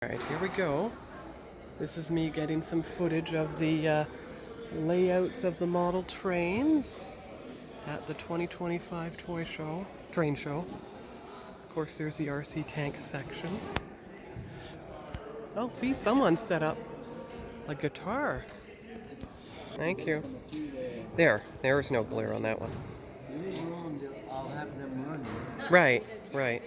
Alright, here we go. This is me getting some footage of the layouts of the model trains at the 2025 train show. Of course, there's the RC tank section. Oh, see, someone set up a guitar. Thank you. There's no glare on that one. I'll have them run. Right, right.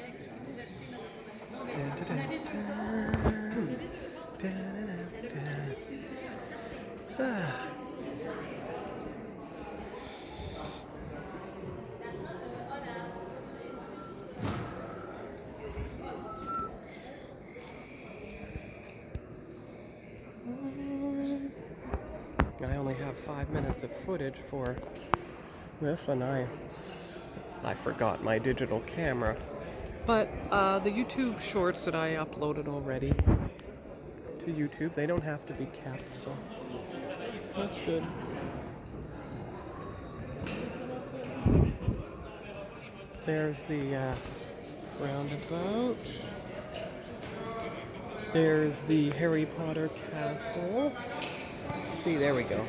I only have 5 minutes of footage for this, and I forgot my digital camera. But the YouTube shorts that I uploaded already to YouTube, they don't have to be kept, so that's good. There's the roundabout. There's the Harry Potter castle. See, there we go.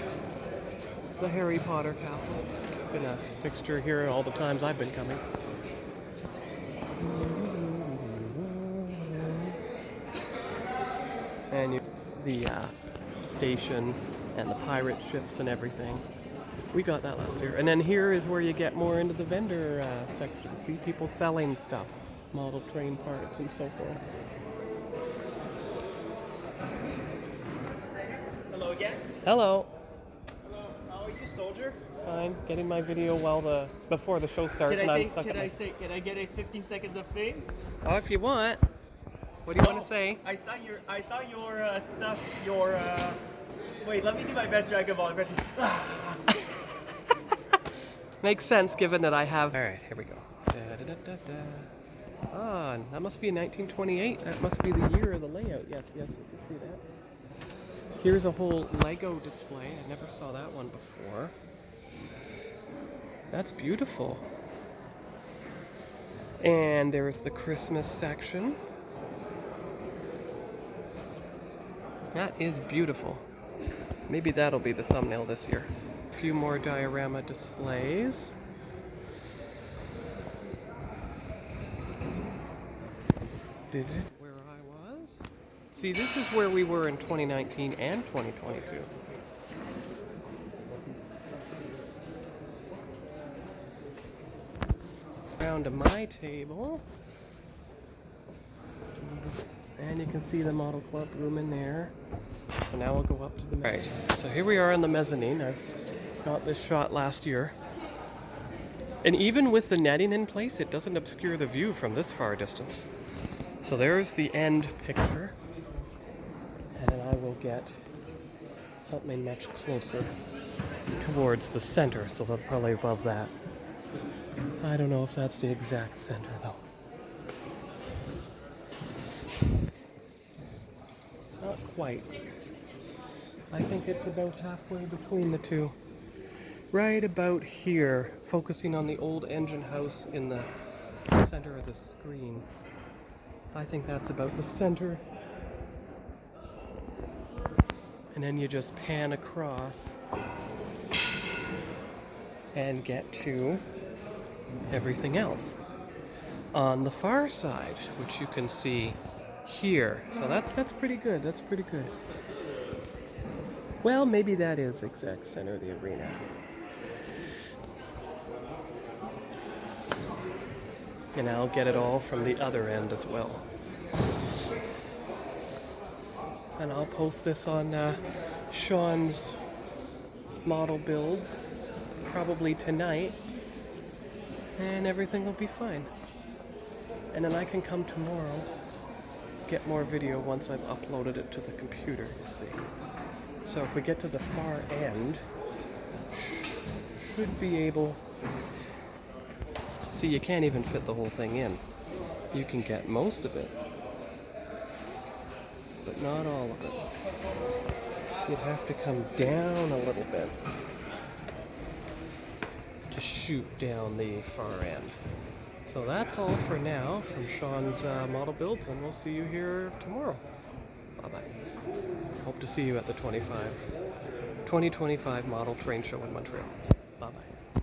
The Harry Potter castle. It's been a fixture here all the times I've been coming. And the station and the pirate ships and everything. We got that last year. And then here is where you get more into the vendor section. See people selling stuff, model train parts and so forth. Hello again. Hello. Hello. How are you, soldier? I'm getting my video before the show starts, and I'm stuck. Can I get a 15 seconds of fame? Oh, if you want. What do you want to say? I saw your stuff. Wait, let me do my best Dragon Ball impression. Makes sense given that I have. All right, here we go. Ah, that must be 1928. That must be the year of the layout. Yes, you can see that. Here's a whole Lego display. I never saw that one before. That's beautiful. And there's the Christmas section. That is beautiful. Maybe that'll be the thumbnail this year. A few more diorama displays. Where I was? See, this is where we were in 2019 and 2022. Down to my table. And you can see the model club room in there. So now we'll go up to the right. So here we are in the mezzanine. I've got this shot last year. And even with the netting in place, it doesn't obscure the view from this far distance. So there's the end picture. And then I will get something much closer towards the center, so they're probably above that. I don't know if that's the exact center though. Not quite. I think it's about halfway between the two. Right about here, focusing on the old engine house in the center of the screen. I think that's about the center. And then you just pan across and get to everything else on the far side, which you can see here. So that's pretty good. That's pretty good. Well, maybe that is exact center of the arena. And I'll get it all from the other end as well. And I'll post this on Sean's model builds probably tonight, and everything will be fine. And then I can come tomorrow, get more video once I've uploaded it to the computer, you see. So if we get to the far end, should be able... See, you can't even fit the whole thing in. You can get most of it, but not all of it. You'd have to come down a little bit to shoot down the far end. So that's all for now from Sean's model builds, and we'll see you here tomorrow. Bye-bye. Hope to see you at the 2025 Model Train Show in Montreal. Bye-bye.